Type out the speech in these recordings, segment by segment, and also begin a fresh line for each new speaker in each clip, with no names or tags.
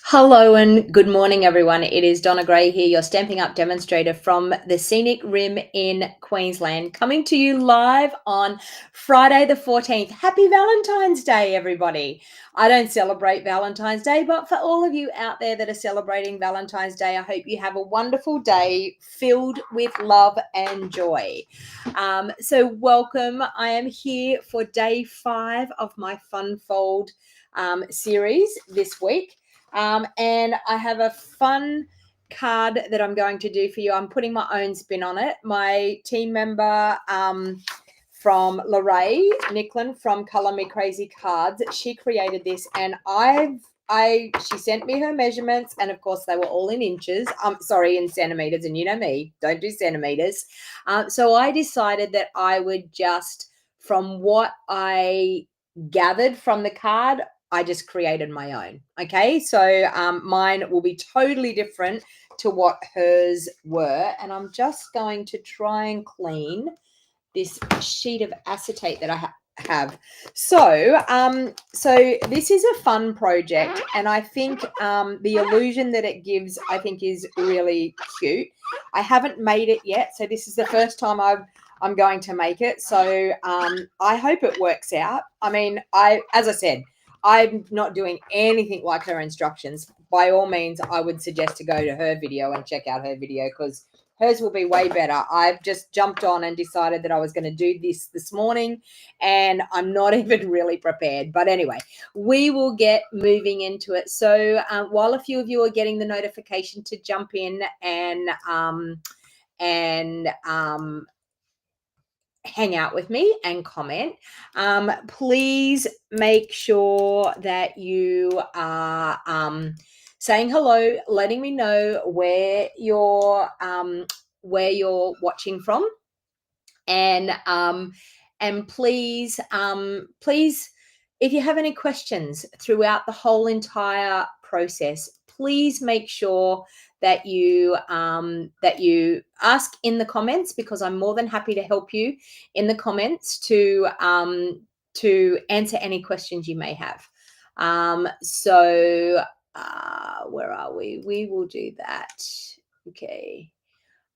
Hello and good morning, everyone. It is Donna Gray here, your Stampin' Up demonstrator from the scenic rim in Queensland, coming to you live on Friday the 14th. Happy Valentine's Day, everybody. I don't celebrate Valentine's Day, but for all of you out there that are celebrating Valentine's Day, I hope you have a wonderful day filled with love and joy. So welcome. I am here for day 5 of my Fun Fold series this week. And I have a fun card that I'm going to do for you. I'm putting my own spin on it. My team member from Lorrae, Nicklin from Color Me Crazy Cards, she created this, and she sent me her measurements, and of course they were all in inches. In centimeters, and you know me, don't do centimeters. So I decided that I would just, from what I gathered from the card, I just created my own. Okay, so mine will be totally different to what hers were, and I'm just going to try and clean this sheet of acetate that I have. So this is a fun project, and I think the illusion that it gives, I think, is really cute. I haven't made it yet, so this is the first time I'm going to make it. So I hope it works out. I mean, as I said, I'm not doing anything like her instructions. By all means, I would suggest to go to her video and check out her video, because hers will be way better. I've just jumped on and decided that I was going to do this morning, and I'm not even really prepared. But anyway, we will get moving into it. So while a few of you are getting the notification to jump in and hang out with me and comment, please make sure that you are saying hello, letting me know where you're watching from, and please if you have any questions throughout the whole entire process, please make sure that you ask in the comments, because I'm more than happy to help you in the comments to answer any questions you may have. Where are we? We will do that. Okay.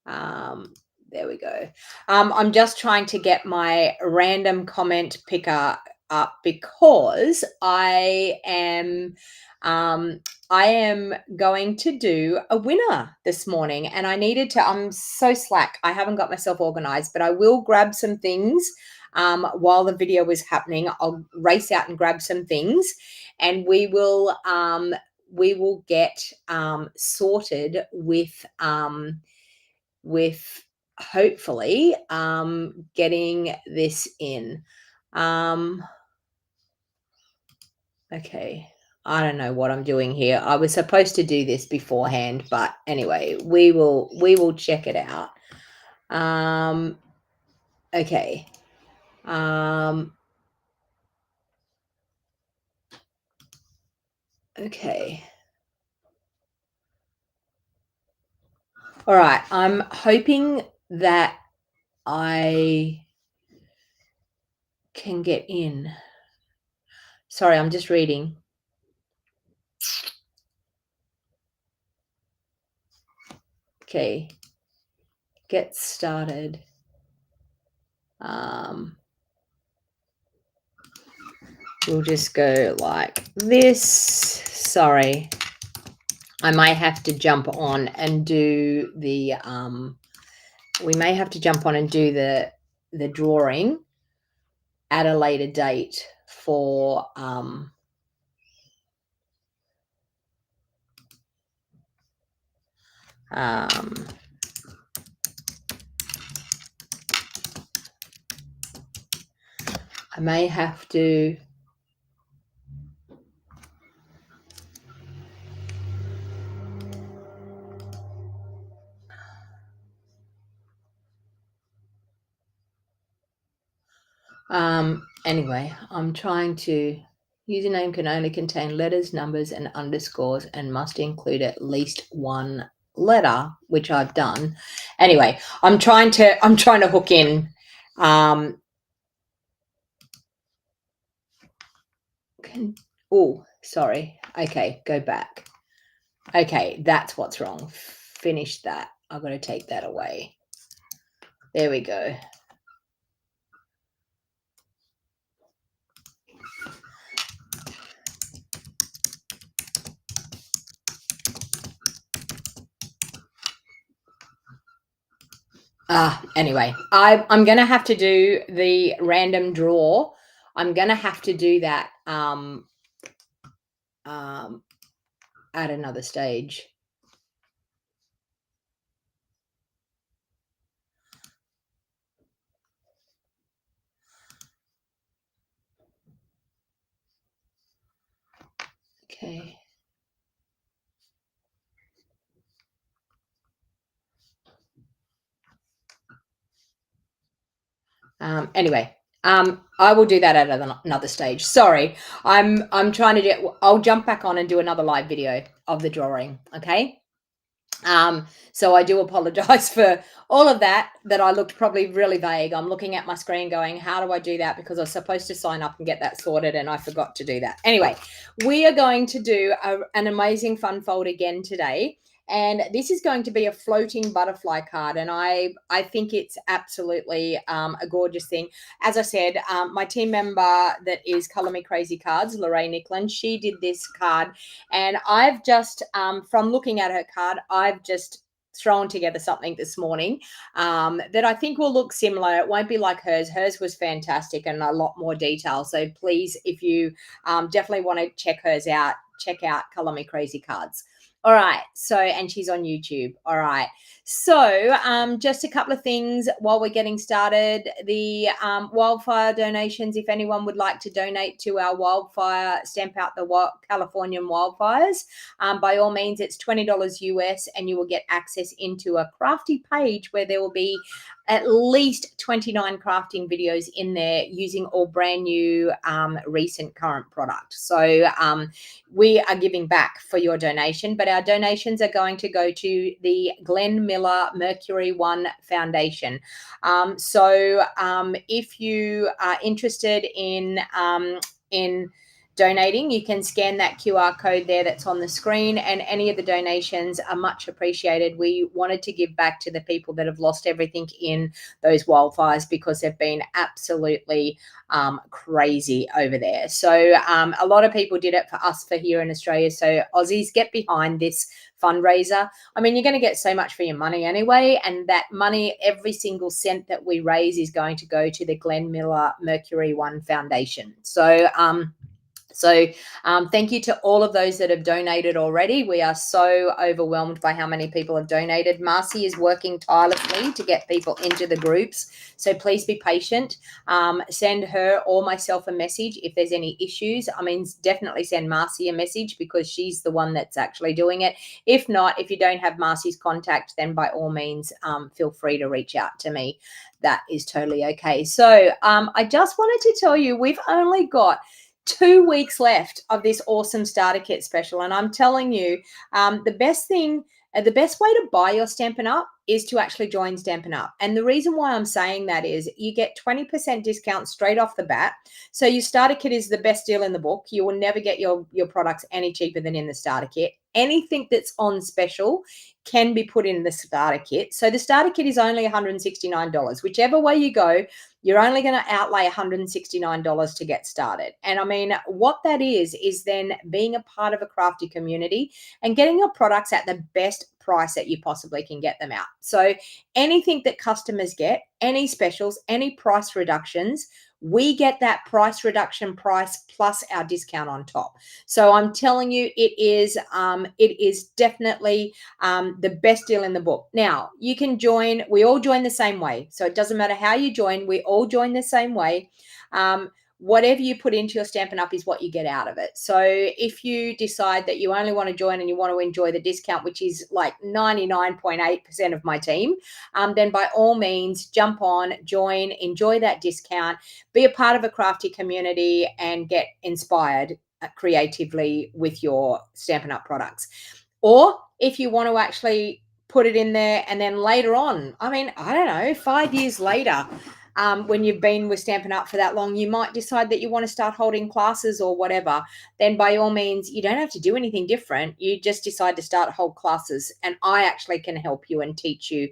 There we go. I'm just trying to get my random comment picker up, because I am going to do a winner this morning, and I needed to. I'm so slack. I haven't got myself organized, but I will grab some things while the video is happening. I'll race out and grab some things, and we will get sorted with hopefully getting this in. Okay, I don't know what I'm doing here. I was supposed to do this beforehand, but anyway, we will check it out. Okay. Okay. All right, I'm hoping that I can get in. Sorry, I'm just reading. Okay, get started. We'll just go like this. Sorry, I might have to jump on and do the we may have to jump on and do the drawing at a later date for I may have to anyway, I'm trying to. Username can only contain letters, numbers, and underscores, and must include at least one letter, which I've done. Anyway, I'm trying to hook in. Oh, sorry. Okay, go back. Okay, that's what's wrong. Finish that. I've got to take that away. There we go. Anyway, I'm gonna have to do the random draw. I'm gonna have to do that at another stage. Okay. Anyway, I will do that at another stage. Sorry, I'm trying to get. I'll jump back on and do another live video of the drawing. Okay. So I do apologize for all of that I looked probably really vague. I'm looking at my screen going, how do I do that? Because I was supposed to sign up and get that sorted and I forgot to do that. Anyway, we are going to do an amazing fun fold again today. And this is going to be a floating butterfly card. And I think it's absolutely a gorgeous thing. As I said, my team member that is Color Me Crazy Cards, Lorrae Nicklin, she did this card. And I've just, from looking at her card, I've just thrown together something this morning that I think will look similar. It won't be like hers. Hers was fantastic and a lot more detail. So please, if you definitely want to check hers out, check out Color Me Crazy Cards. All right. So, and she's on YouTube. All right. So, just a couple of things while we're getting started. The wildfire donations, if anyone would like to donate to our wildfire, stamp out the Californian wildfires, by all means, it's $20 US, and you will get access into a crafty page where there will be at least 29 crafting videos in there using all brand new, recent current product. So we are giving back for your donation, but our donations are going to go to the Glenn Miller Mercury One Foundation. So if you are interested in donating, you can scan that QR code there that's on the screen, and any of the donations are much appreciated. We wanted to give back to the people that have lost everything in those wildfires because they've been absolutely crazy over there. So a lot of people did it for us for here in Australia. So Aussies, get behind this fundraiser. I mean, you're going to get so much for your money anyway, and that money, every single cent that we raise is going to go to the Glenn Miller Mercury One Foundation. So thank you to all of those that have donated already. We are so overwhelmed by how many people have donated. Marcy is working tirelessly to get people into the groups. So please be patient. Send her or myself a message if there's any issues. I mean, definitely send Marcy a message because she's the one that's actually doing it. If not, if you don't have Marcy's contact, then by all means, feel free to reach out to me. That is totally okay. So I just wanted to tell you, we've only got 2 weeks left of this awesome starter kit special. And I'm telling you, the best way to buy your Stampin' Up is to actually join Stampin' Up. And the reason why I'm saying that is you get 20% discount straight off the bat. So your starter kit is the best deal in the book. You will never get your products any cheaper than in the starter kit. Anything that's on special can be put in the starter kit. So the starter kit is only $169. Whichever way you go, you're only going to outlay $169 to get started. And I mean, what that is then being a part of a crafty community and getting your products at the best price that you possibly can get them out. So anything that customers get, any specials, any price reductions, we get that price reduction price plus our discount on top. So I'm telling you, it is definitely the best deal in the book. Now, you can join, we all join the same way. So it doesn't matter how you join, we all join the same way. Whatever you put into your Stampin' Up is what you get out of it. So if you decide that you only want to join and you want to enjoy the discount, which is like 99.8% of my team, then by all means, jump on, join, enjoy that discount, be a part of a crafty community and get inspired creatively with your Stampin' Up products. Or if you want to actually put it in there and then later on, I mean, I don't know, 5 years later, when you've been with Stampin' Up for that long, you might decide that you want to start holding classes or whatever. Then by all means, you don't have to do anything different. You just decide to start hold classes, and I actually can help you and teach you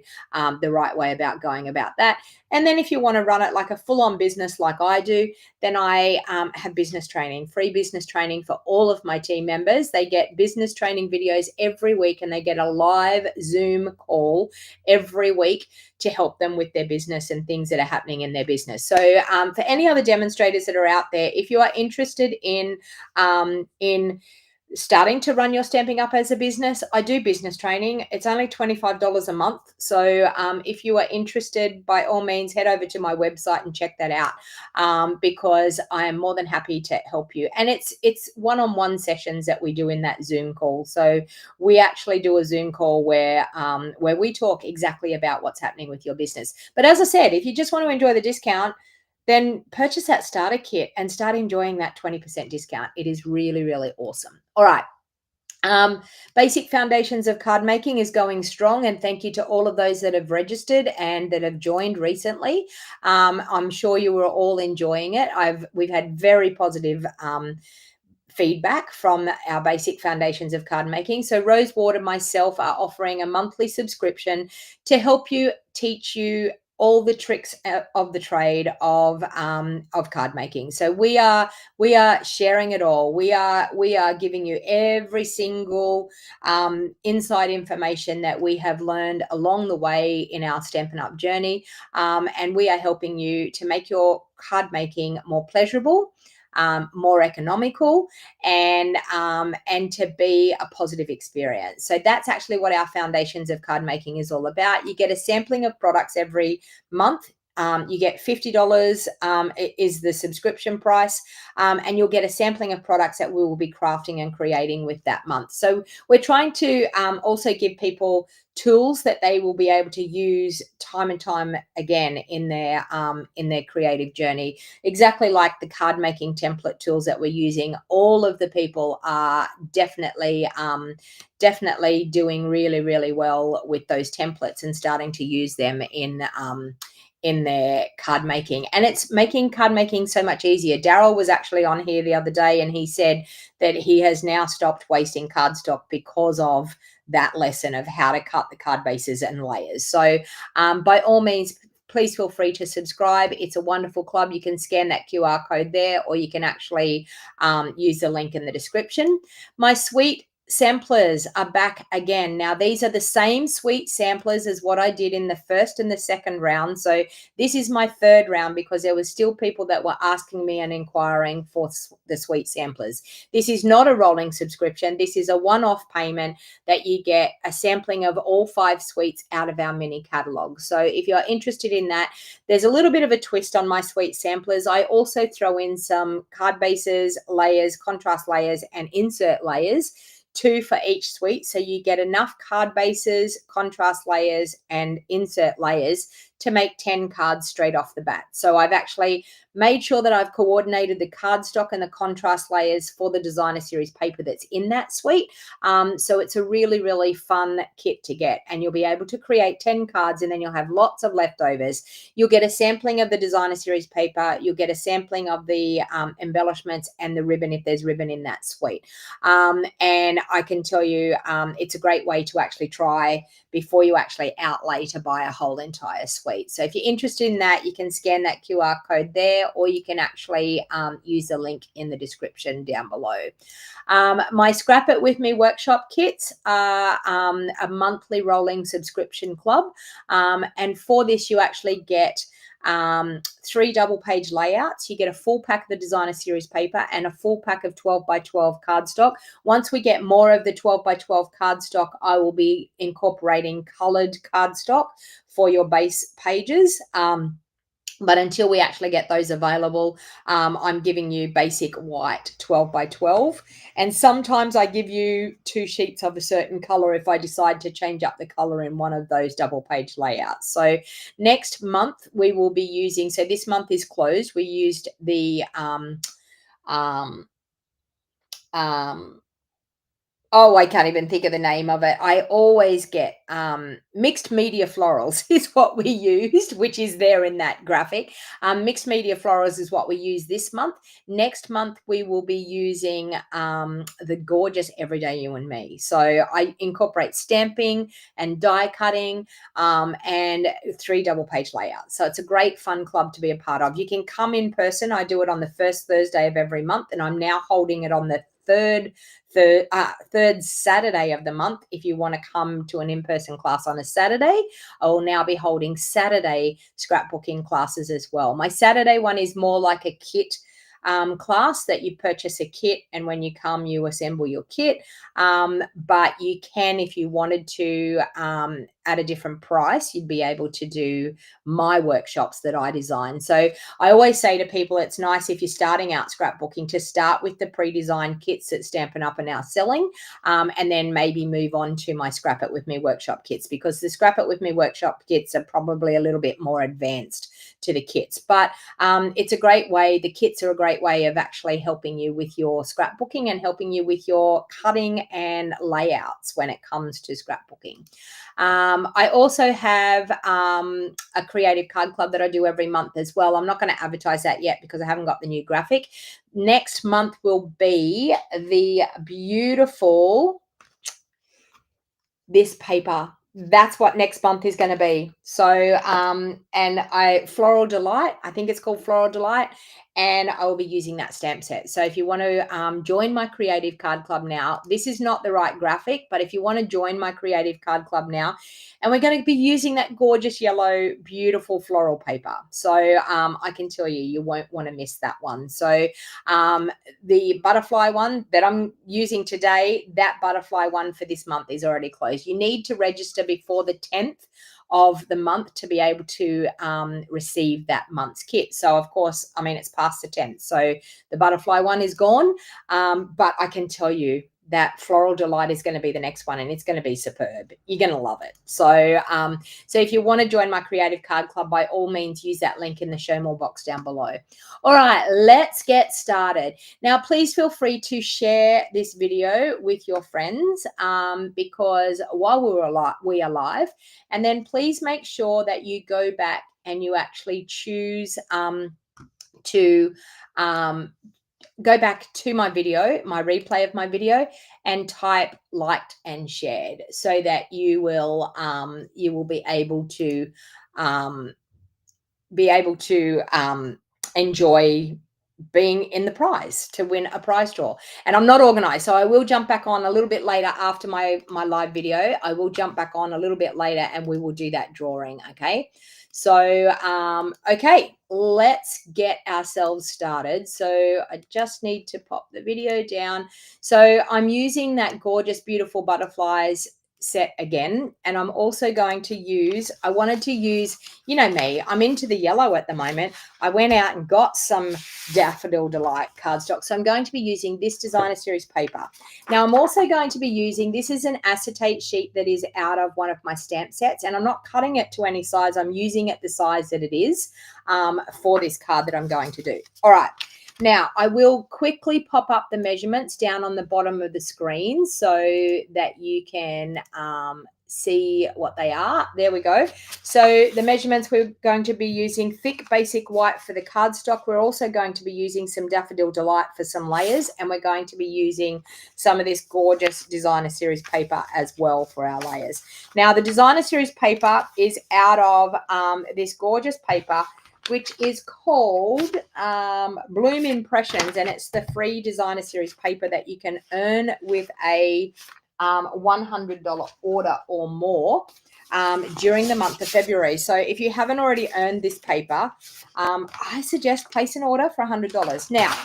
the right way about going about that. And then if you want to run it like a full-on business like I do, then I have business training, free business training for all of my team members. They get business training videos every week, and they get a live Zoom call every week to help them with their business and things that are happening in their business. So for any other demonstrators that are out there, if you are interested in starting to run your Stamping Up as a business, I do business training. It's only $25 a month. So if you are interested, by all means, head over to my website and check that out, because I am more than happy to help you. And it's one-on-one sessions that we do in that Zoom call. So we actually do a Zoom call where we talk exactly about what's happening with your business. But as I said, if you just want to enjoy the discount, then purchase that starter kit and start enjoying that 20% discount. It is really, really awesome. All right. Basic foundations of card making is going strong, and thank you to all of those that have registered and that have joined recently. I'm sure you were all enjoying it. We've had very positive feedback from our basic foundations of card making. So Rosewater and myself are offering a monthly subscription to help you, teach you all the tricks of the trade of card making. So we are sharing it all. We are giving you every single inside information that we have learned along the way in our Stampin' Up journey, and we are helping you to make your card making more pleasurable, more economical, and to be a positive experience. So that's actually what our foundations of card making is all about. You get a sampling of products every month. You get $50 is the subscription price, and you'll get a sampling of products that we will be crafting and creating with that month. So we're trying to also give people tools that they will be able to use time and time again in their creative journey, exactly like the card making template tools that we're using. All of the people are definitely doing really, really well with those templates and starting to use them in their card making, and it's making card making so much easier. Daryl was actually on here the other day, and he said that he has now stopped wasting cardstock because of that lesson of how to cut the card bases and layers. So by all means, please feel free to subscribe. It's a wonderful club. You can scan that QR code there, or you can actually use the link in the description. My sweet samplers are back again. Now, these are the same sweet samplers as what I did in the first and the second round. So this is my third round because there was still people that were asking me and inquiring for the sweet samplers. This is not a rolling subscription. This is a one-off payment that you get a sampling of all 5 sweets out of our mini catalog. So if you're interested in that, there's a little bit of a twist on my sweet samplers. I also throw in some card bases, layers, contrast layers, and insert layers, 2 for each suite. So you get enough card bases, contrast layers, and insert layers to make 10 cards straight off the bat. So I've actually made sure that I've coordinated the cardstock and the contrast layers for the designer series paper that's in that suite. So it's a really, really fun kit to get, and you'll be able to create 10 cards, and then you'll have lots of leftovers. You'll get a sampling of the designer series paper. You'll get a sampling of the embellishments and the ribbon if there's ribbon in that suite. And I can tell you it's a great way to actually try before you actually outlay to buy a whole entire suite. So if you're interested in that, you can scan that QR code there, or you can actually use the link in the description down below. My Scrap It With Me workshop kits are a monthly rolling subscription club. And for this, you actually get 3 double page layouts. You get a full pack of the designer series paper and a full pack of 12 by 12 cardstock. Once we get more of the 12 by 12 cardstock, I will be incorporating colored cardstock for your base pages. But until we actually get those available, I'm giving you basic white 12 by 12. And sometimes I give you 2 sheets of a certain color if I decide to change up the color in one of those double page layouts. So next month we will be using, so this month is closed. We used the, Oh, I can't even think of the name of it. I always get mixed media florals is what we used, which is there in that graphic. Mixed media florals is what we use this month. Next month, we will be using the gorgeous Everyday You and Me. So I incorporate stamping and die cutting and 3 double page layouts. So it's a great fun club to be a part of. You can come in person. I do it on the first Thursday of every month, and I'm now holding it on the third Saturday of the month. If you want to come to an in-person class on a Saturday, I will now be holding Saturday scrapbooking classes as well. My Saturday one is more like a kit class that you purchase a kit, and when you come, you assemble your kit. But you can, if you wanted to, at a different price, you'd be able to do my workshops that I design. So I always say to people, it's nice if you're starting out scrapbooking to start with the pre-designed kits that Stampin' Up are now selling, and then maybe move on to my Scrap It With Me workshop kits, because the Scrap It With Me workshop kits are probably a little bit more advanced to the kits. But it's a great way. The kits are a great way of actually helping you with your scrapbooking and helping you with your cutting and layouts when it comes to scrapbooking. I also have a creative card club that I do every month as well. I'm not going to advertise that yet because I haven't got the new graphic. Next month will be the beautiful, this paper. That's what next month is going to be. So, and Floral Delight, I think it's called Floral Delight, and I will be using that stamp set. So if you want to join my creative card club now, this is not the right graphic, but if you want to join my creative card club now, and we're going to be using that gorgeous yellow, beautiful floral paper. So I can tell you, you won't want to miss that one. So the butterfly one that I'm using today, that butterfly one for this month is already closed. You need to register before the 10th of the month to be able to receive that month's kit. So of course, I mean, it's past the 10th. So the butterfly one is gone. But I can tell you that Floral Delight is going to be the next one, and it's going to be superb. You're going to love it. So, so if you want to join my creative card club, by all means, use that link in the show more box down below. All right, let's get started. Now, please feel free to share this video with your friends because while we are live, and then please make sure that you go back and you actually choose to go back to my video, my replay of my video, and type liked and shared so that you will be able to enjoy being in the prize to win a prize draw. And I'm not organized, so I will jump back on a little bit later after my live video. I will jump back on a little bit later and we will do that drawing. Okay. So, okay, let's get ourselves started. So I just need to pop the video down. So I'm using that gorgeous, beautiful butterflies set again. And I'm also going to use, I wanted to use, you know me, I'm into the yellow at the moment. I went out and got some Daffodil Delight cardstock. So I'm going to be using this designer series paper. Now I'm also going to be using, this is an acetate sheet that is out of one of my stamp sets, and I'm not cutting it to any size. I'm using it the size that it is for this card that I'm going to do. All right. Now, I will quickly pop up the measurements down on the bottom of the screen so that you can see what they are. There we go. So the measurements, we're going to be using thick basic white for the cardstock. We're also going to be using some Daffodil Delight for some layers, and we're going to be using some of this gorgeous designer series paper as well for our layers. Now, the designer series paper is out of this gorgeous paper, which is called Bloom Impressions, and it's the free designer series paper that you can earn with a $100 order or more during the month of February. So if you haven't already earned this paper, I suggest place an order for $100. Now,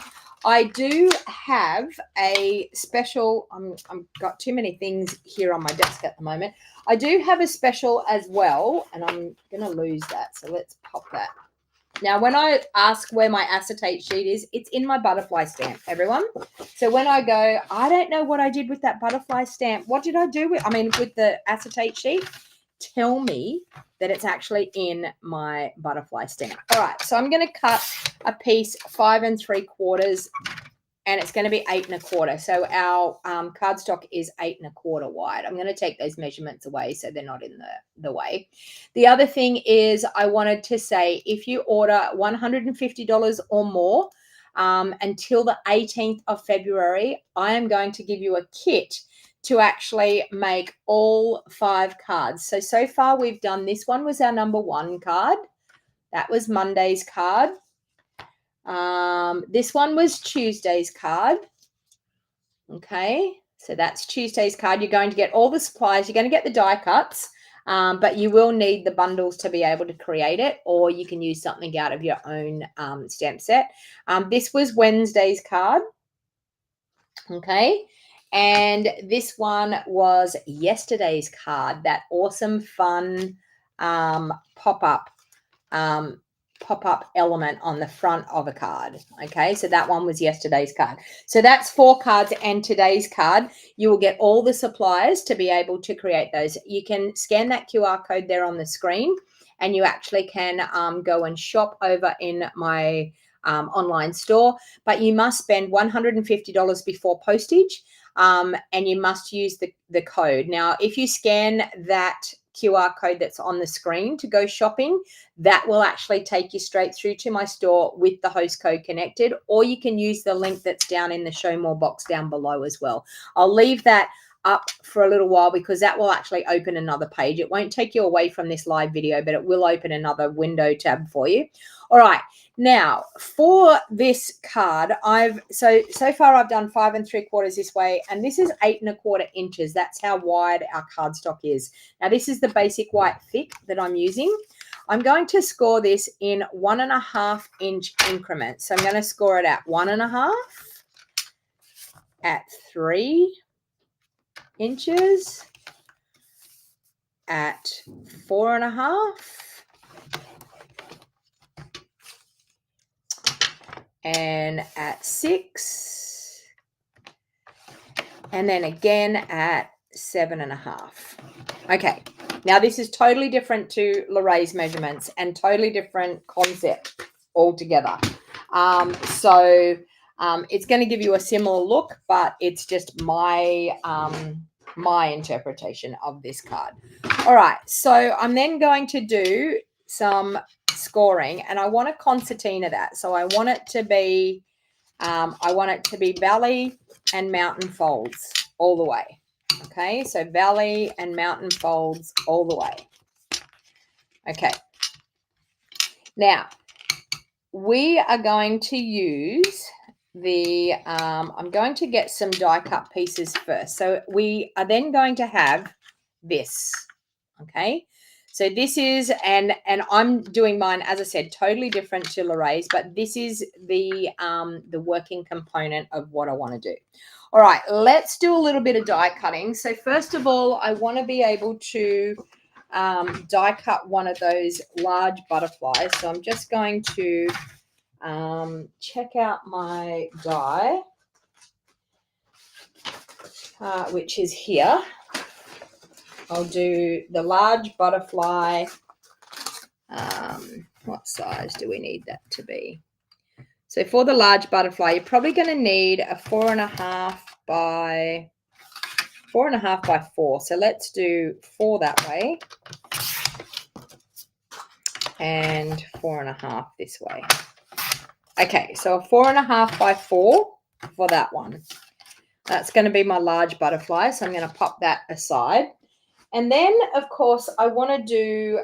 I do have a special, I've got too many things here on my desk at the moment. I do have a special as well, and I'm going to lose that, so let's pop that. Now, when I ask where my acetate sheet is, it's in my butterfly stamp, everyone. So when I go, I don't know what I did with that butterfly stamp. What did I do with the acetate sheet? Tell me that it's actually in my butterfly stamp. All right, so I'm going to cut a piece 5 3/4 and it's going to be 8 1/4. So our cardstock is 8 1/4 wide. I'm going to take those measurements away so they're not in the way. The other thing is I wanted to say, if you order $150 or more until the 18th of February, I am going to give you a kit to actually make all 5 cards. So far we've done, this one was our number 1 card. That was Monday's card. This one was Tuesday's card. Okay, so that's Tuesday's card. You're going to get all the supplies. You're going to get the die cuts, but you will need the bundles to be able to create it, or you can use something out of your own stamp set. This was Wednesday's card. Okay, and this one was yesterday's card, that awesome, fun pop-up element on the front of a card. Okay, so that one was yesterday's card. So that's 4 cards, and today's card. You will get all the supplies to be able to create those. You can scan that QR code there on the screen, and you actually can go and shop over in my online store, but you must spend $150 before postage, and you must use the code. Now, if you scan that QR code that's on the screen to go shopping, that will actually take you straight through to my store with the host code connected, or you can use the link that's down in the show more box down below as well. I'll leave that up for a little while because that will actually open another page. It won't take you away from this live video, but it will open another window tab for you. All right, now for this card, so far I've done 5 3/4 this way, and this is 8 1/4 inches. That's how wide our cardstock is. Now this is the basic white thick that I'm using. I'm going to score this in 1.5 inch increments. So I'm going to score it at 1.5, at 3 inches, at 4.5, and at 6, and then again at 7.5. Okay, now this is totally different to Lorrae's measurements and totally different concept altogether. It's going to give you a similar look, but it's just my my interpretation of this card. All right, so I'm then going to do some scoring, and I want to concertina that. So I want it to be valley and mountain folds all the way. Okay, so valley and mountain folds all the way. Okay, now we are going to use the I'm going to get some die cut pieces first. So we are then going to have this. Okay, so this is, and I'm doing mine, as I said, totally different to Lorrae's, but this is the working component of what I want to do. All right, let's do a little bit of die cutting. So first of all, I want to be able to die cut one of those large butterflies. So I'm just going to check out my die, which is here. I'll do the large butterfly. What size do we need that to be? So for the large butterfly, you're probably going to need a 4.5 by 4. So let's do 4 that way and 4.5 this way. Okay, so a 4.5 by 4 for that one. That's going to be my large butterfly, so I'm going to pop that aside. And then, of course, I want to do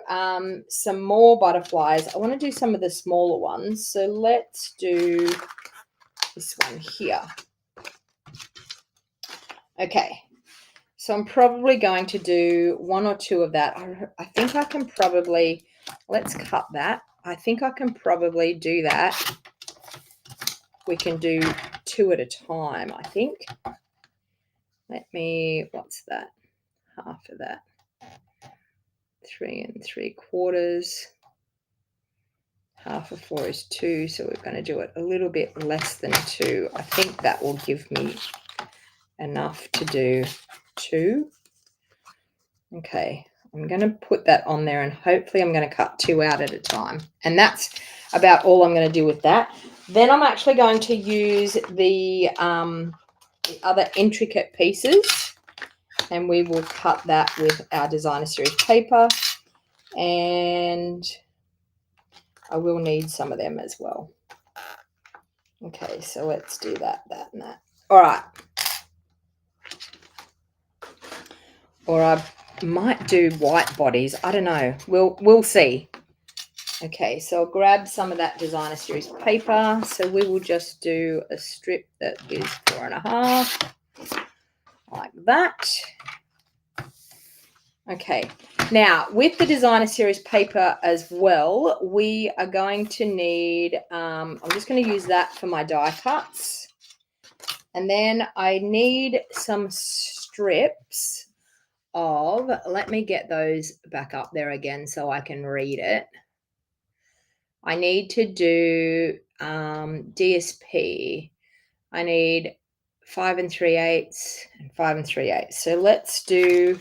some more butterflies. I want to do some of the smaller ones. So let's do this one here. Okay, so I'm probably going to do 1 or 2 of that. I think I can probably, let's cut that. I think I can probably do that. We can do 2 at a time, I think. Let me, what's that? Half of that. 3 3/4. Half of 4 is 2, so we're going to do it a little bit less than 2. I think that will give me enough to do 2. Okay, I'm going to put that on there, and hopefully I'm going to cut 2 out at a time. And that's about all I'm going to do with that. Then I'm actually going to use the other intricate pieces, and we will cut that with our designer series paper. And I will need some of them as well. Okay, so let's do that, and that. All right. Or I might do white bodies. I don't know. We'll see. Okay, so I'll grab some of that designer series paper. So we will just do a strip that is 4.5, like that. Okay, now with the designer series paper as well, we are going to need, I'm just going to use that for my die cuts. And then I need some strips of, let me get those back up there again so I can read it. I need to do DSP. I need 5 3/8 and 5 3/8. So let's do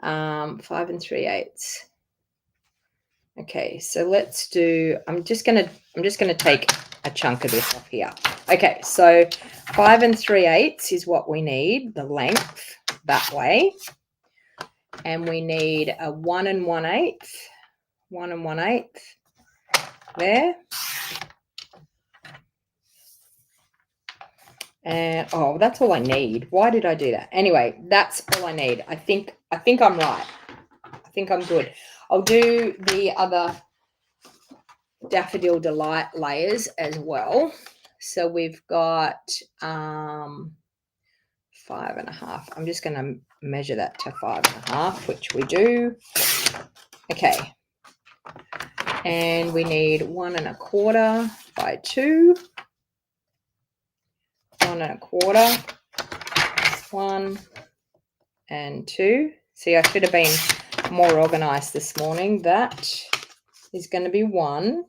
5 3/8. Okay, so let's do, I'm just gonna take a chunk of this off here. Okay, so 5 3/8 is what we need, the length that way. And we need a 1 1/8, 1 1/8 there. And oh, that's all I need. Why did I do that? Anyway, that's all I need. I think I'm right. I think I'm good. I'll do the other Daffodil Delight layers as well. So we've got 5.5. I'm just going to measure that to 5.5, which we do. Okay. And we need 1 1/4 by 2. 1 1/4. 1 and 2. See, I should have been more organized this morning. That is going to be 1.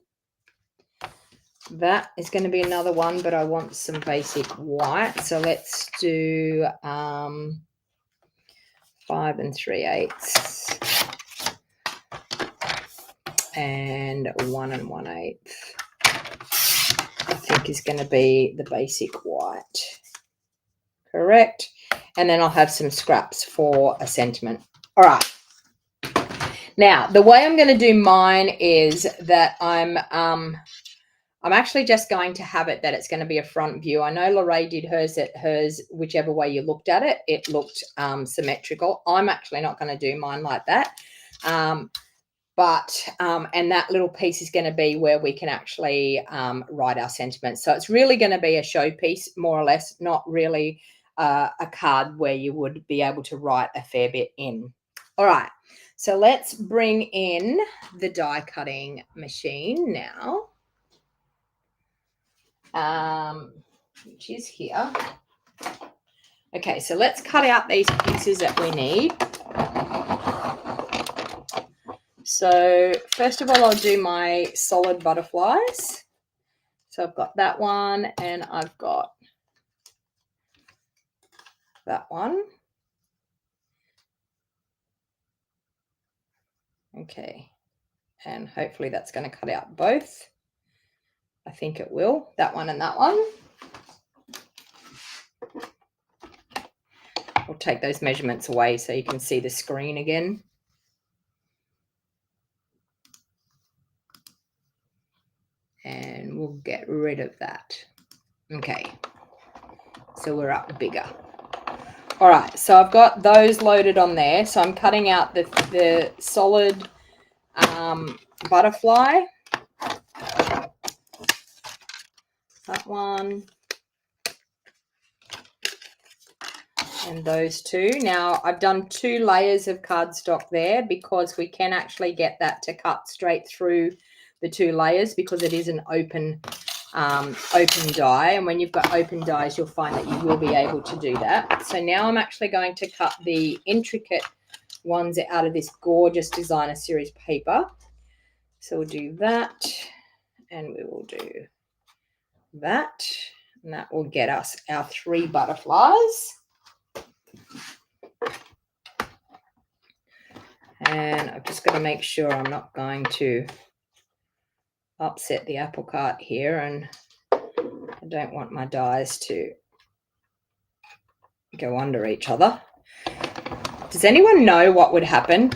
That is going to be another 1, but I want some basic white. So let's do 5 3/8 and 1 1/8. I think is going to be the basic white. Correct. And then I'll have some scraps for a sentiment. All right. Now, the way I'm going to do mine is that I'm actually just going to have it that it's going to be a front view. I know Lorrae did hers, whichever way you looked at it, it looked symmetrical. I'm actually not going to do mine like that. And that little piece is going to be where we can actually write our sentiments. So it's really going to be a showpiece, more or less, not really a card where you would be able to write a fair bit in. All right, so let's bring in the die cutting machine now, which is here. Okay, so let's cut out these pieces that we need. So first of all, I'll do my solid butterflies. So I've got that one and I've got that one. Okay, and hopefully that's going to cut out both. I think it will, that one and that one. I'll take those measurements away so you can see the screen again. And we'll get rid of that. Okay, so we're up bigger. All right, so I've got those loaded on there. So I'm cutting out the solid butterfly. That one. And those two. Now, I've done 2 layers of cardstock there because we can actually get that to cut straight through the 2 layers because it is an open die, and when you've got open dies you'll find that you will be able to do that. So now I'm actually going to cut the intricate ones out of this gorgeous designer series paper. So we'll do that and we will do that, and that will get us our 3 butterflies. And I've just got to make sure I'm not going to upset the apple cart here, and I don't want my dies to go under each other. Does anyone know what would happen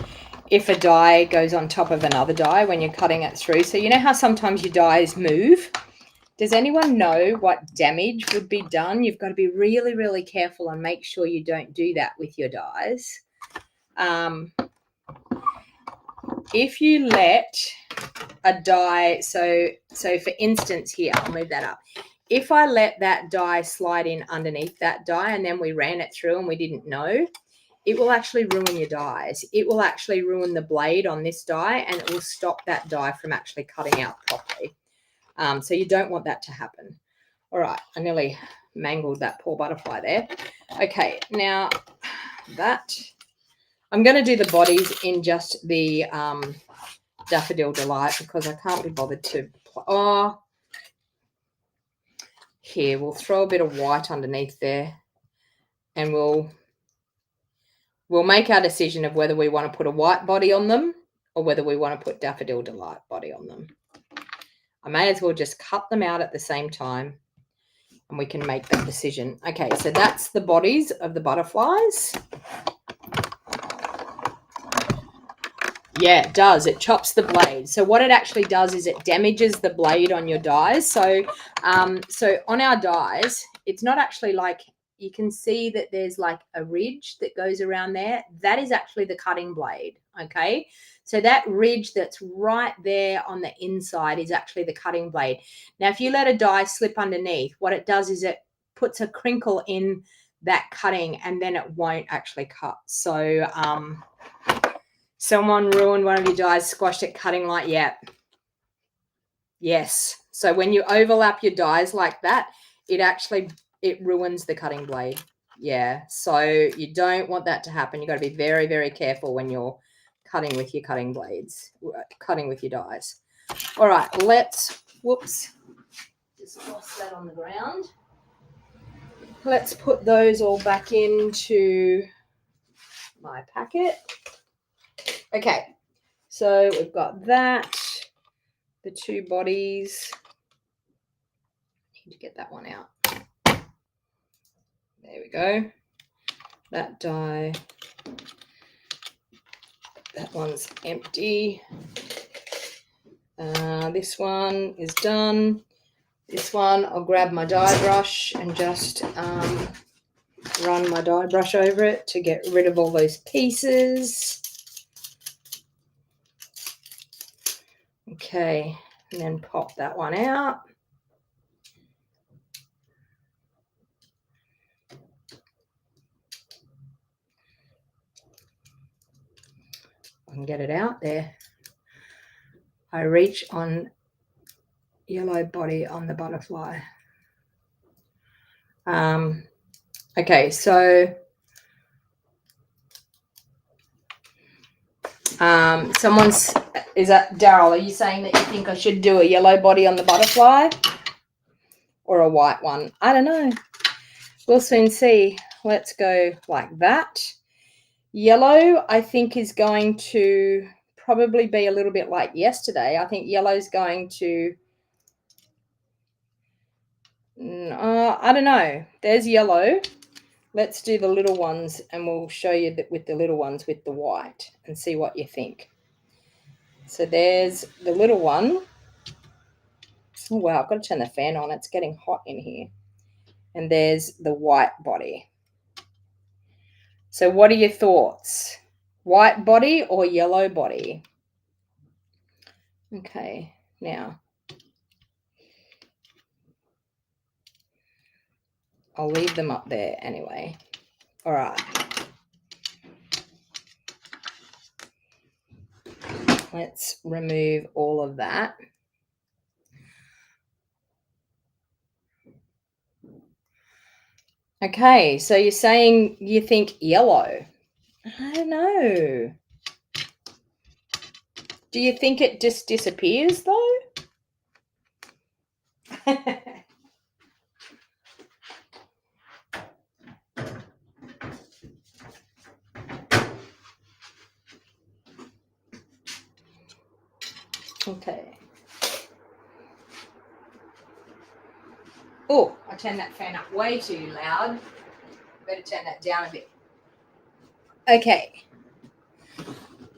if a die goes on top of another die when you're cutting it through? So you know how sometimes your dies move? Does anyone know what damage would be done? You've got to be really, really careful and make sure you don't do that with your dies. If you let a die, so for instance here, I'll move that up. If I let that die slide in underneath that die and then we ran it through and we didn't know, it will actually ruin your dies. It will actually ruin the blade on this die, and it will stop that die from actually cutting out properly. So you don't want that to happen. All right, I nearly mangled that poor butterfly there. Okay, now that I'm going to do the bodies in just the Daffodil Delight because I can't be bothered to. Oh, here we'll throw a bit of white underneath there, and we'll make our decision of whether we want to put a white body on them or whether we want to put Daffodil Delight body on them. I may as well just cut them out at the same time and we can make that decision. Okay, so that's the bodies of the butterflies. Yeah, it does. It chops the blade. So what it actually does is it damages the blade on your dies. So, so on our dies, it's not actually like, you can see that there's like a ridge that goes around there. That is actually the cutting blade, okay? So that ridge that's right there on the inside is actually the cutting blade. Now, if you let a die slip underneath, what it does is it puts a crinkle in that cutting and then it won't actually cut. So, someone ruined one of your dies, squashed it, cutting like, yeah. Yes. So when you overlap your dies like that, it ruins the cutting blade. Yeah. So you don't want that to happen. You've got to be very, very careful when you're cutting with your cutting blades, cutting with your dies. All right, whoops, just toss that on the ground. Let's put those all back into my packet. Okay. So we've got that, the two bodies. Need to get that one out. There we go. That die. That one's empty. This one is done. This one, I'll grab my die brush and just run my die brush over it to get rid of all those pieces. Okay, and then pop that one out. I can get it out there. I reach on yellow body on the butterfly. Okay, so is that Daryl? Are you saying that you think I should do a yellow body on the butterfly or a white one? I don't know. We'll soon see. Let's go like that. Yellow, I think, is going to probably be a little bit like yesterday. I think yellow is going to, I don't know. There's yellow. Let's do the little ones and we'll show you that with the little ones with the white and see what you think. So there's the little one. Oh, wow, I've got to turn the fan on. It's getting hot in here. And there's the white body. So what are your thoughts? White body or yellow body? Okay, now I'll leave them up there anyway. All right. Let's remove all of that. Okay, so you're saying you think yellow. I don't know. Do you think it just disappears though? Okay. Oh, I turned that fan up way too loud. Better turn that down a bit. Okay.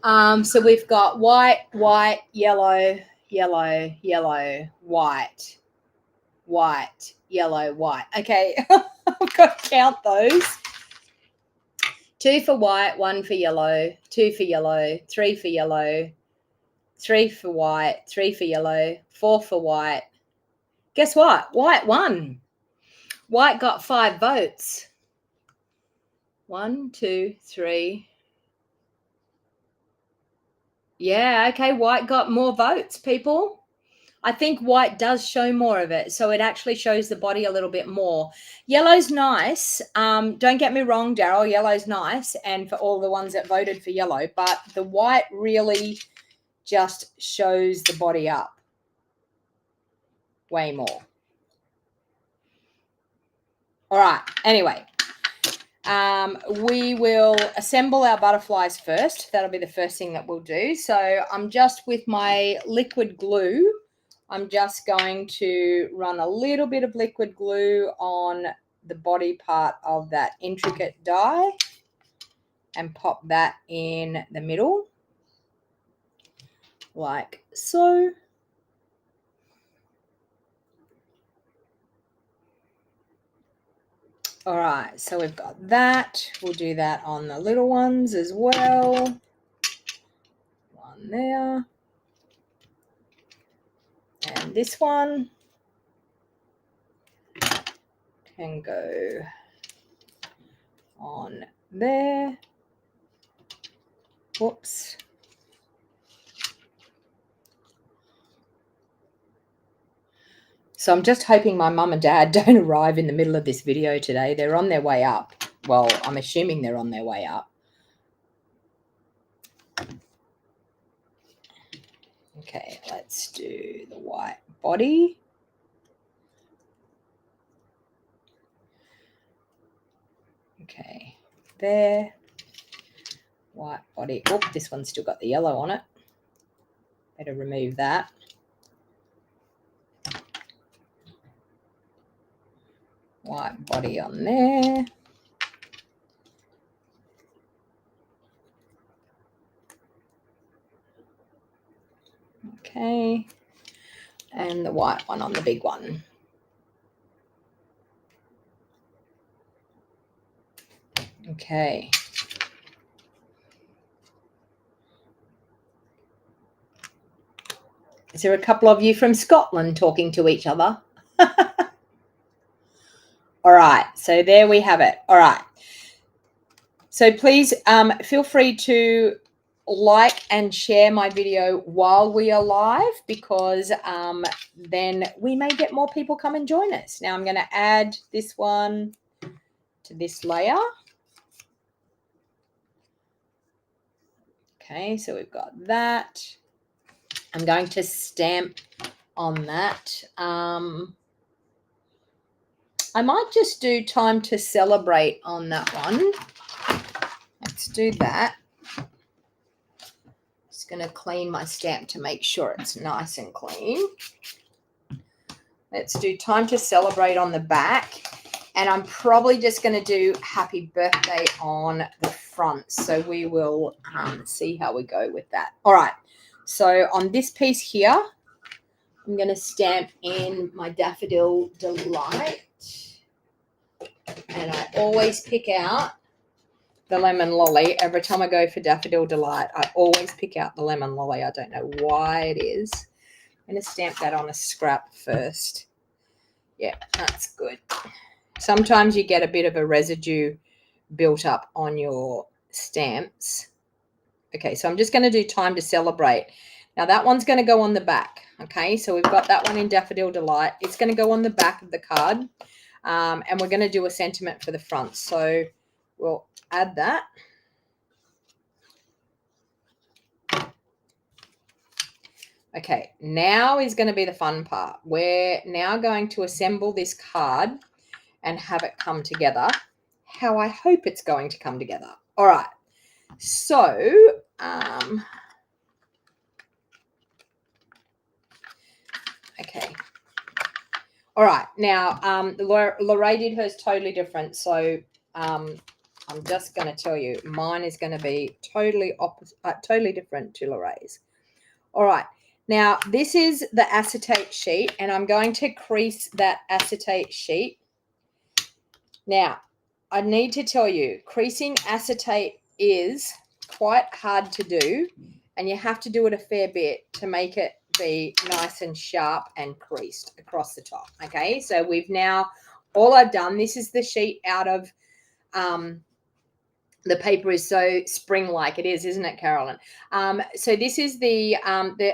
So we've got white, white, yellow, yellow, yellow, white, white, yellow, white. Okay, I've got to count those. 2 for white, 1 for yellow, 2 for yellow, 3 for yellow, 3 for white, 3 for yellow, 4 for white. Guess what? White won. White got 5 votes. 1, 2, 3. Yeah, okay, white got more votes, people. I think white does show more of it, so it actually shows the body a little bit more. Yellow's nice. Don't get me wrong, Daryl, yellow's nice, and for all the ones that voted for yellow, but the white really just shows the body up way more. All right, anyway, we will assemble our butterflies first. That'll be the first thing that we'll do. So I'm just with my liquid glue. I'm just going to run a little bit of liquid glue on the body part of that intricate die and pop that in the middle like so. All right, so we've got that. We'll do that on the little ones as well. One there. And this one can go on there. Whoops. So I'm just hoping my mum and dad don't arrive in the middle of this video today. They're on their way up. Well, I'm assuming they're on their way up. Okay, let's do the white body. Okay, there. White body. Oh, this one's still got the yellow on it. Better remove that. White body on there. Okay. And the white one on the big one. Okay. Is there a couple of you from Scotland talking to each other? All right, so there we have it. All right. So please feel free to like and share my video while we are live, because then we may get more people come and join us. Now I'm going to add this one to this layer. Okay, so we've got that. I'm going to stamp on that. I might just do time to celebrate on that one. Let's do that. Just going to clean my stamp to make sure it's nice and clean. Let's do time to celebrate on the back. And I'm probably just going to do happy birthday on the front. So we will see how we go with that. All right. So on this piece here, I'm going to stamp in my Daffodil Delight. And I always pick out the Lemon Lolly. Every time I go for Daffodil Delight, I always pick out the Lemon Lolly. I don't know why it is. I'm going to stamp that on a scrap first. Yeah, that's good. Sometimes you get a bit of a residue built up on your stamps. Okay, so I'm just going to do time to celebrate. Now that one's going to go on the back. Okay, so we've got that one in Daffodil Delight. It's going to go on the back of the card. And we're going to do a sentiment for the front. So we'll add that. Okay, now is going to be the fun part. We're now going to assemble this card and have it come together how I hope it's going to come together. All right, so Okay. All right. Now, Lorrae did hers totally different. So I'm just going to tell you, mine is going to be totally different to Lorrae's. All right. Now, this is the acetate sheet, and I'm going to crease that acetate sheet. Now, I need to tell you, creasing acetate is quite hard to do, and you have to do it a fair bit to make it be nice and sharp and creased across the top. Okay, so we've now, all I've done, this is the sheet out of, the paper is so spring-like, it is, isn't it, Carolyn? So this is the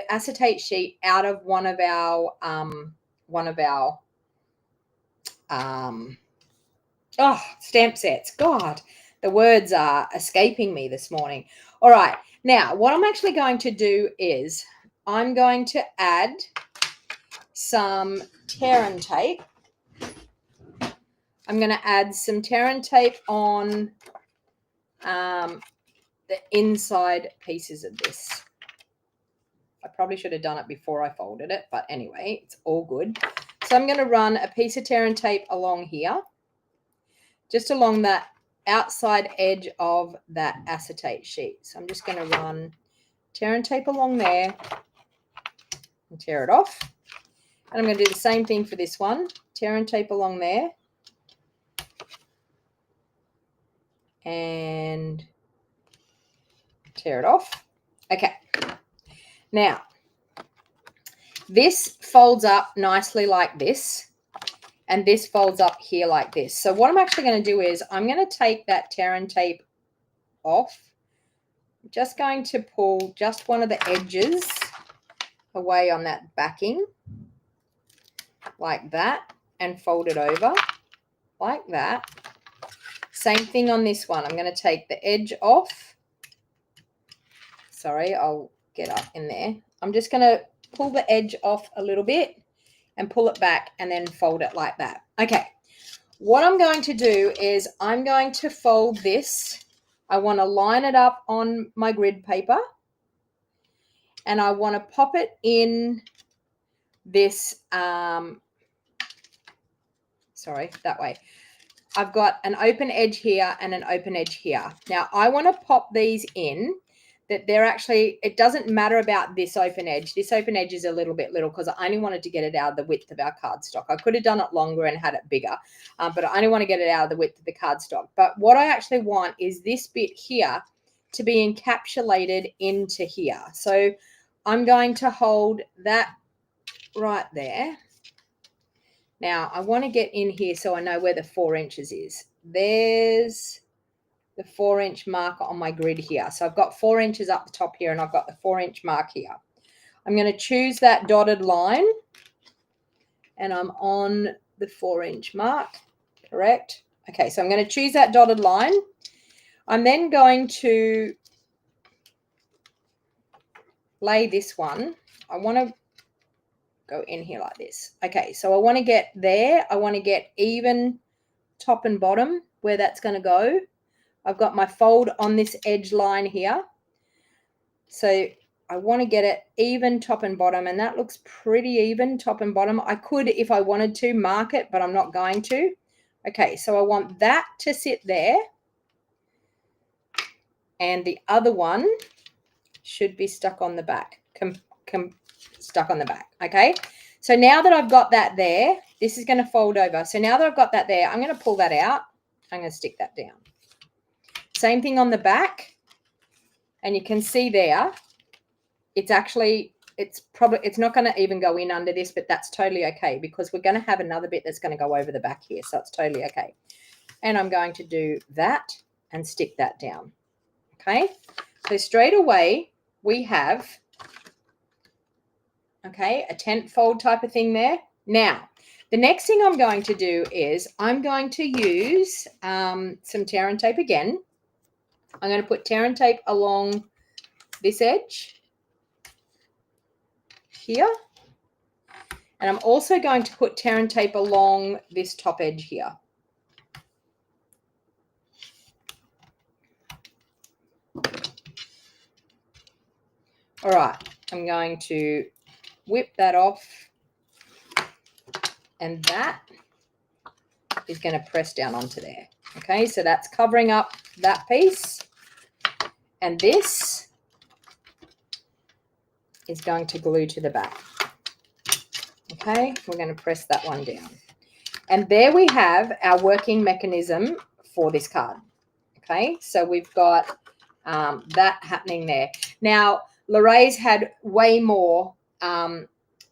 acetate sheet out of one of our stamp sets. God, the words are escaping me this morning. All right, now what I'm actually going to do is I'm going to add some tear and tape. I'm going to add some tear and tape on the inside pieces of this. I probably should have done it before I folded it, but anyway, it's all good. So I'm going to run a piece of tear and tape along here, just along that outside edge of that acetate sheet. So I'm just going to run tear and tape along there and tear it off. And I'm going to do the same thing for this one. Tear and tape along there. And tear it off. Okay. Now, this folds up nicely like this. And this folds up here like this. So what I'm actually going to do is I'm going to take that tear and tape off. I'm just going to pull just one of the edges away on that backing like that and fold it over like that. Same thing on this one. I'm going to take the edge off. Sorry, I'll get up in there. I'm just going to pull the edge off a little bit and pull it back and then fold it like that. Okay, what I'm going to do is I'm going to fold this. I want to line it up on my grid paper and I want to pop it in this, sorry, that way. I've got an open edge here and an open edge here. Now I want to pop these in that they're actually, it doesn't matter about this open edge. This open edge is a little bit little because I only wanted to get it out of the width of our cardstock. I could have done it longer and had it bigger, but I only want to get it out of the width of the cardstock. But what I actually want is this bit here to be encapsulated into here. So I'm going to hold that right there. Now I want to get in here so I know where the 4 inches is. There's the 4-inch marker on my grid here. So I've got 4 inches up the top here and I've got the 4-inch mark here. I'm going to choose that dotted line and I'm on the 4-inch mark, correct? Okay, so I'm going to choose that dotted line. I'm then going to lay this one. I want to go in here like this. Okay, so I want to get there. I want to get even top and bottom where that's going to go. I've got my fold on this edge line here. So I want to get it even top and bottom, and that looks pretty even top and bottom. I could, if I wanted to, mark it, but I'm not going to. Okay, so I want that to sit there. And the other one should be stuck on the back. Stuck on the back, okay? So now that I've got that there, this is going to fold over. So now that I've got that there, I'm going to pull that out. I'm going to stick that down. Same thing on the back, and you can see there, it's actually, it's not going to even go in under this, but that's totally okay because we're going to have another bit that's going to go over the back here, so it's totally okay. And I'm going to do that and stick that down, okay? So straight away we have, okay, a tent fold type of thing there. Now, the next thing I'm going to do is I'm going to use some tear and tape again. I'm going to put tear and tape along this edge here. And I'm also going to put tear and tape along this top edge here. All right, I'm going to whip that off and that is going to press down onto there. Okay, so that's covering up that piece, and this is going to glue to the back. Okay, we're going to press that one down. And there we have our working mechanism for this card. Okay, so we've got that happening there. Now, Lorrae's had way more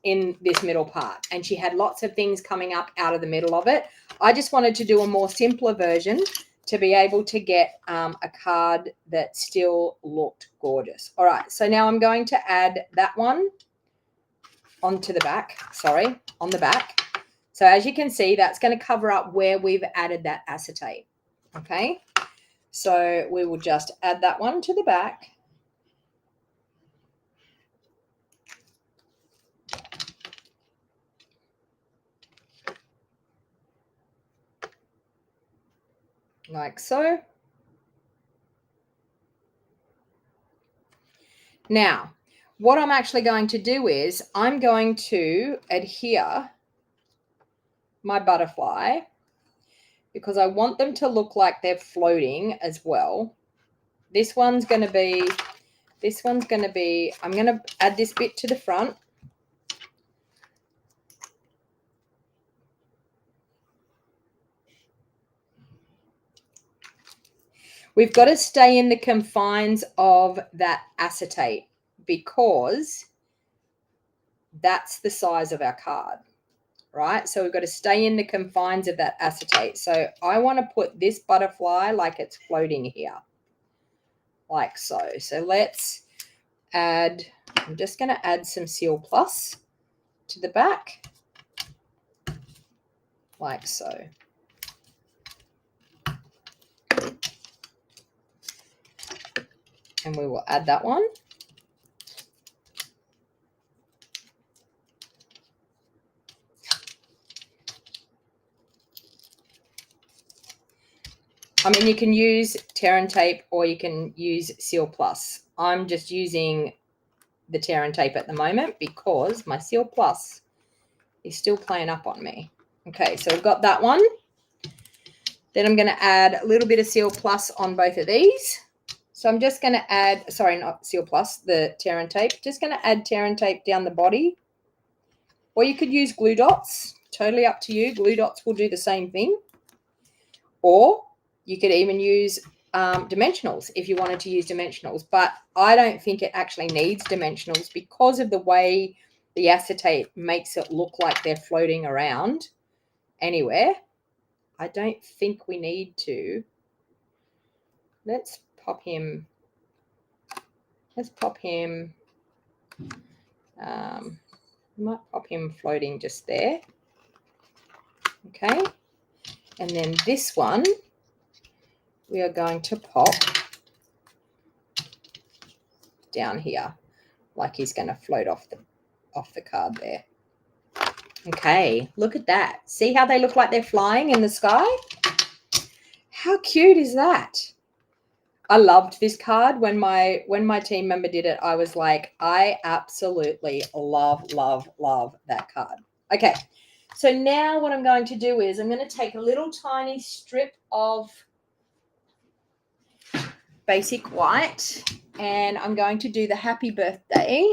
in this middle part, and she had lots of things coming up out of the middle of it. I just wanted to do a more simpler version to be able to get a card that still looked gorgeous. All right, so now I'm going to add that one onto the back, on the back. So as you can see, that's going to cover up where we've added that acetate. Okay, so we will just add that one to the back. Like so. Now, what I'm actually going to do is I'm going to adhere my butterfly because I want them to look like they're floating as well. This one's going to be, I'm going to add this bit to the front. We've got to stay in the confines of that acetate because that's the size of our card, right? So we've got to stay in the confines of that acetate. So I want to put this butterfly like it's floating here, like so. So let's add, I'm just going to add some Seal Plus to the back, like so. And we will add that one. I mean, you can use tear and tape or you can use Seal Plus. I'm just using the tear and tape at the moment because my Seal Plus is still playing up on me. Okay, so we've got that one. Then I'm going to add a little bit of Seal Plus on both of these. So I'm just going to add, sorry, not Seal Plus, the tear and tape. Just going to add tear and tape down the body. Or you could use glue dots. Totally up to you. Glue dots will do the same thing. Or you could even use dimensionals if you wanted to use dimensionals. But I don't think it actually needs dimensionals because of the way the acetate makes it look like they're floating around anywhere. I don't think we need to. Let's pop him. Let's pop him. Might pop him floating just there. Okay. And then this one, we are going to pop down here like he's going to float off the card there. Okay, look at that. See how they look like they're flying in the sky? How cute is that? I loved this card. When my team member did it, I was like, I absolutely love that card. Okay, so now what I'm going to do is I'm going to take a little tiny strip of basic white and I'm going to do the happy birthday.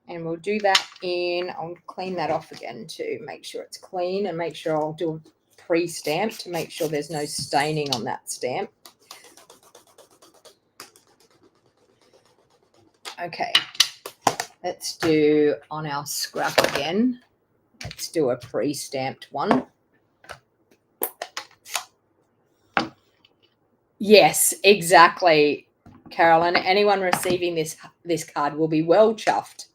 And we'll do that in, I'll clean that off again to make sure it's clean and make sure I'll do a pre-stamp to make sure there's no staining on that stamp. Okay, let's do on our scrap again. Let's do a pre-stamped one. Yes, exactly, Carolyn. Anyone receiving this card will be well chuffed.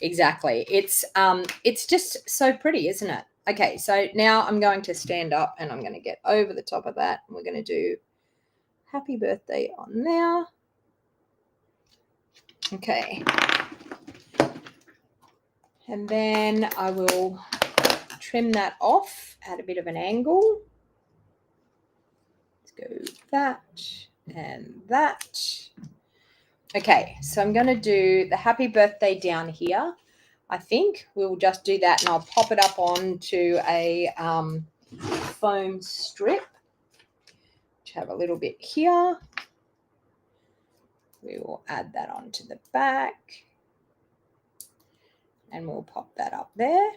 Exactly. It's just so pretty, isn't it? Okay, so now I'm going to stand up and I'm going to get over the top of that. And we're going to do happy birthday on there. Okay. And then I will trim that off at a bit of an angle. Let's go that and that. Okay, so I'm going to do the happy birthday down here. I think we'll just do that, and I'll pop it up onto a foam strip. Which have a little bit here. We will add that onto the back, and we'll pop that up there.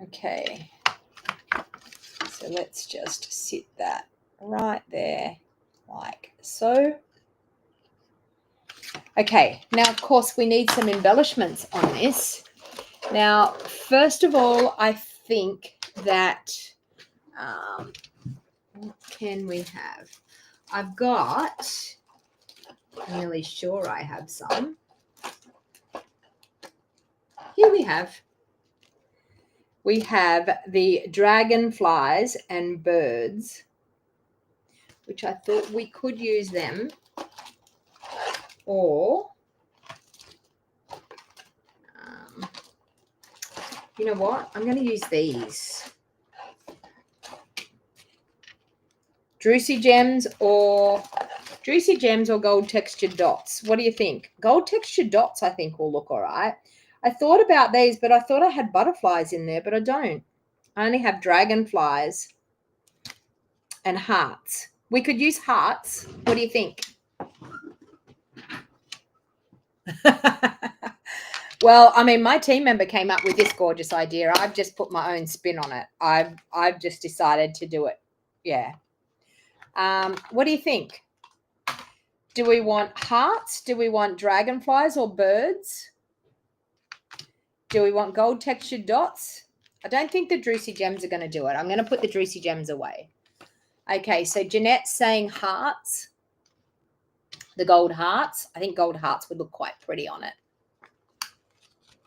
Okay, so let's just sit that right there like so. Okay, now of course we need some embellishments on this. Now, first of all, I think that what can we have? I'm nearly sure I have some. Here we have. We have the dragonflies and birds, which I thought we could use them. Or, you know what? I'm going to use these. Juicy gems or gold textured dots. What do you think? Gold textured dots I think will look all right. I thought about these, but I thought I had butterflies in there, but I don't. I only have dragonflies and hearts. We could use hearts. What do you think? Well, I mean, my team member came up with this gorgeous idea. I've just put my own spin on it. I've just decided to do it. Yeah. What do you think? Do we want hearts? Do we want dragonflies or birds? Do we want gold textured dots? I don't think the Juicy Gems are going to do it. I'm going to put the Juicy Gems away. Okay, so Jeanette's saying hearts. The gold hearts. I think gold hearts would look quite pretty on it.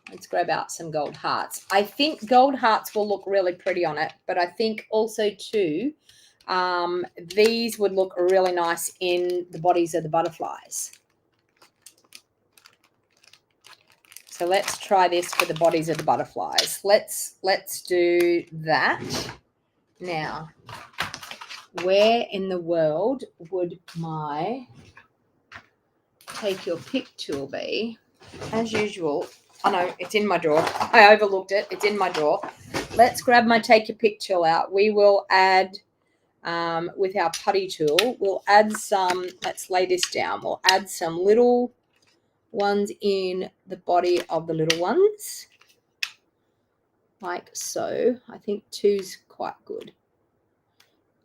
Let's grab out some gold hearts. I think gold hearts will look really pretty on it, but I think also too, these would look really nice in the bodies of the butterflies. So let's try this for the bodies of the butterflies. Let's do that. Now, where in the world would my take your pick tool be? As usual, I know it's in my drawer. I overlooked it. It's in my drawer. Let's grab my take your pick tool out. We will add, with our putty tool, we'll add some, let's lay this down. We'll add some little ones in the body of the little ones. Like so. I think two's quite good.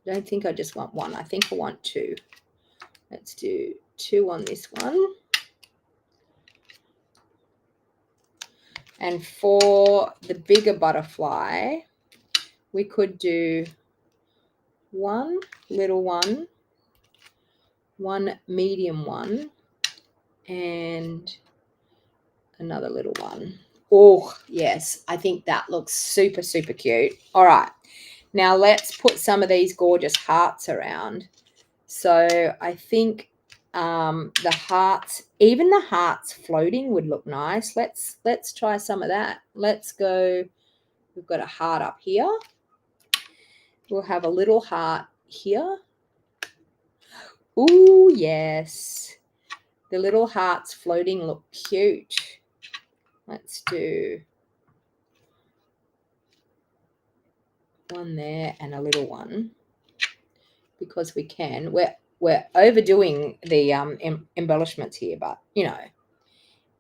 I don't think I just want one. I think I want two. Let's do two on this one. And for the bigger butterfly, we could do one little one, one medium one, and another little one. Oh, yes. I think that looks super, super cute. All right. Now let's put some of these gorgeous hearts around. So I think the hearts, even the hearts floating would look nice. Let's try some of that. Let's go. We've got a heart up here. We'll have a little heart here. Ooh, yes. The little hearts floating look cute. Let's do one there and a little one because we can. We're overdoing the embellishments here, but you know,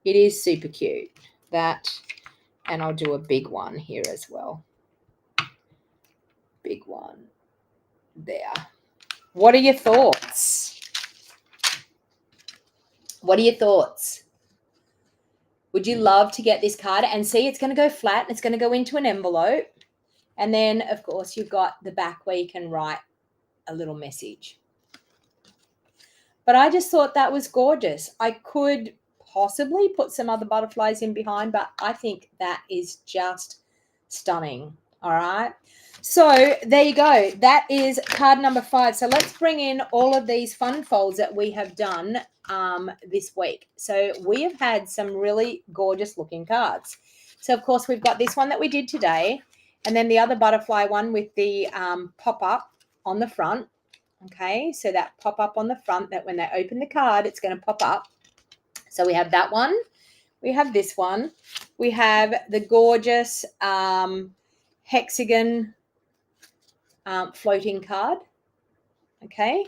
it is super cute. That, and I'll do a big one here as well. Big one there. What are your thoughts? What are your thoughts? Would you love to get this card? And see, it's going to go flat and it's going to go into an envelope. And then, of course, you've got the back where you can write a little message. But I just thought that was gorgeous. I could possibly put some other butterflies in behind, but I think that is just stunning. All right. So there you go. That is card number 5. So let's bring in all of these fun folds that we have done this week. So we have had some really gorgeous looking cards. So, of course, we've got this one that we did today, and then the other butterfly one with the pop-up on the front. Okay, so that pop-up on the front, that when they open the card, it's going to pop up. So we have that one. we have this one. We have the gorgeous hexagon floating card. Okay,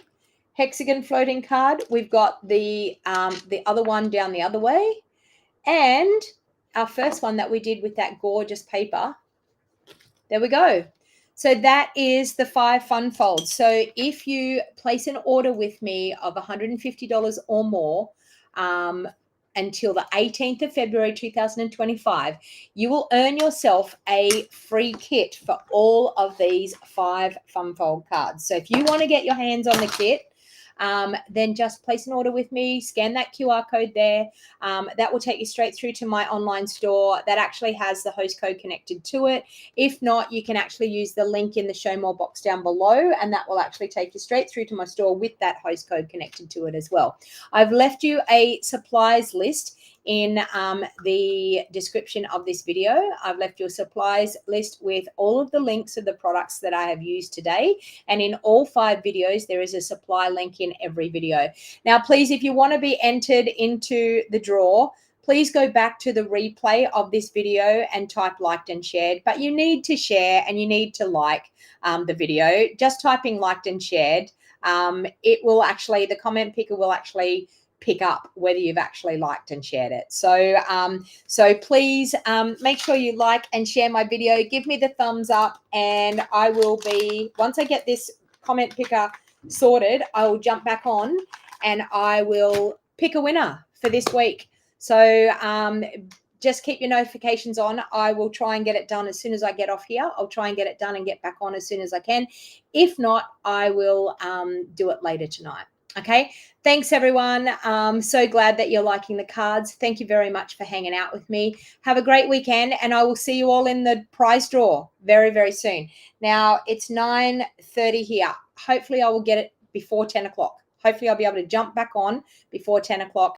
hexagon floating card. We've got the other one down the other way, and our first one that we did with that gorgeous paper. There we go. So that is the 5 fun folds. So if you place an order with me of $150 or more until the 18th of February 2025, you will earn yourself a free kit for all of these 5 fun fold cards. So if you want to get your hands on the kit, then just place an order with me, scan that QR code there. That will take you straight through to my online store that actually has the host code connected to it. If not, you can actually use the link in the show more box down below, and that will actually take you straight through to my store with that host code connected to it as well. I've left you a supplies list in the description of this video. I've left you a supplies list with all of the links of the products that I have used today. And in all 5 videos, there is a supply link in every video. Now, please, if you want to be entered into the draw, please go back to the replay of this video and type liked and shared. But you need to share and you need to like the video. Just typing liked and shared, it will actually, the comment picker will actually pick up whether you've actually liked and shared it. So so please make sure you like and share my video. Give me the thumbs up, and I will be, once I get this comment picker sorted, I will jump back on and I will pick a winner for this week. So just keep your notifications on. I will try and get it done as soon as I get off here. I'll try and get it done and get back on as soon as I can. If not, I will do it later tonight. Okay, thanks everyone. So glad that you're liking the cards. Thank you very much for hanging out with me. Have a great weekend, and I will see you all in the prize draw very, very soon. Now, it's 9:30 here. Hopefully I will get it before 10 o'clock. Hopefully I'll be able to jump back on before 10 o'clock